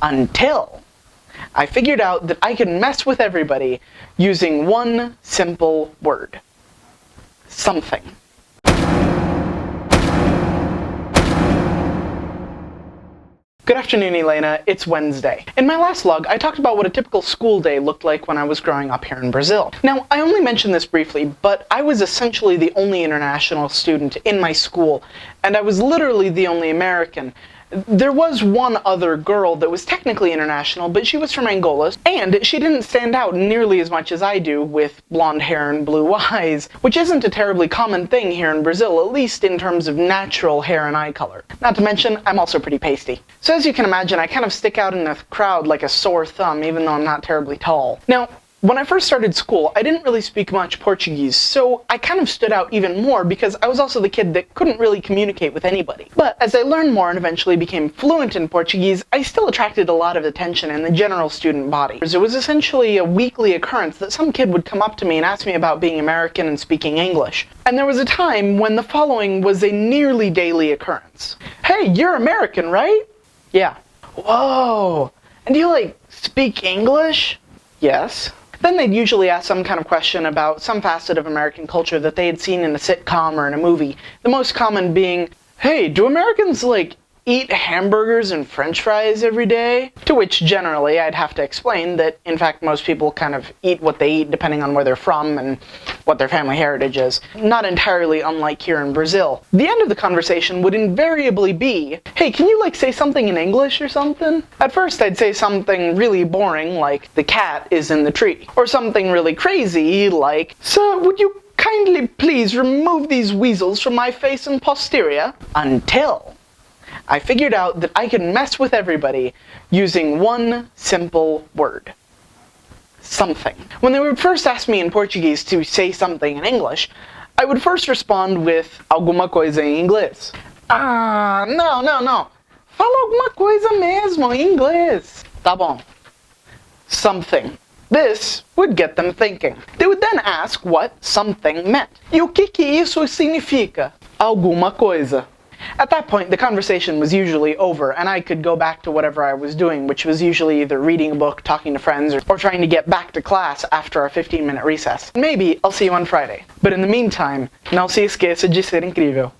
Until I figured out that I could mess with everybody using one simple word. Something. Good afternoon, Elena. It's Wednesday. In my last vlog, I talked about what a typical school day looked like when I was growing up here in Brazil. Now, I only mentioned this briefly, but I was essentially the only international student in my school, and I was literally the only American. There was one other girl that was technically international, but she was from Angola, and she didn't stand out nearly as much as I do with blonde hair and blue eyes, which isn't a terribly common thing here in Brazil, at least in terms of natural hair and eye color. Not to mention, I'm also pretty pasty. So as you can imagine, I kind of stick out in the crowd like a sore thumb, even though I'm not terribly tall. Now, when I first started school, I didn't really speak much Portuguese, so I kind of stood out even more because I was also the kid that couldn't really communicate with anybody. But as I learned more and eventually became fluent in Portuguese, I still attracted a lot of attention in the general student body. It was essentially a weekly occurrence that some kid would come up to me and ask me about being American and speaking English. And there was a time when the following was a nearly daily occurrence. Hey, you're American, right? Yeah. Whoa. And do you, speak English? Yes. Then they'd usually ask some kind of question about some facet of American culture that they had seen in a sitcom or in a movie. The most common being, hey, do Americans, eat hamburgers and french fries every day? To which, generally, I'd have to explain that, in fact, most people kind of eat what they eat depending on where they're from and what their family heritage is. Not entirely unlike here in Brazil. The end of the conversation would invariably be, hey, can you, say something in English or something? At first, I'd say something really boring, like, the cat is in the tree. Or something really crazy, like, sir, would you kindly please remove these weasels from my face and posterior? Until I figured out that I could mess with everybody using one simple word. Something. When they would first ask me in Portuguese to say something in English, I would first respond with alguma coisa em inglês. Não. Fala alguma coisa mesmo em inglês. Tá bom. Something. This would get them thinking. They would then ask what something meant. E o que isso significa? Alguma coisa. At that point, the conversation was usually over, and I could go back to whatever I was doing, which was usually either reading a book, talking to friends, or trying to get back to class after our 15-minute recess. Maybe I'll see you on Friday. But in the meantime, não se esqueça de ser incrível.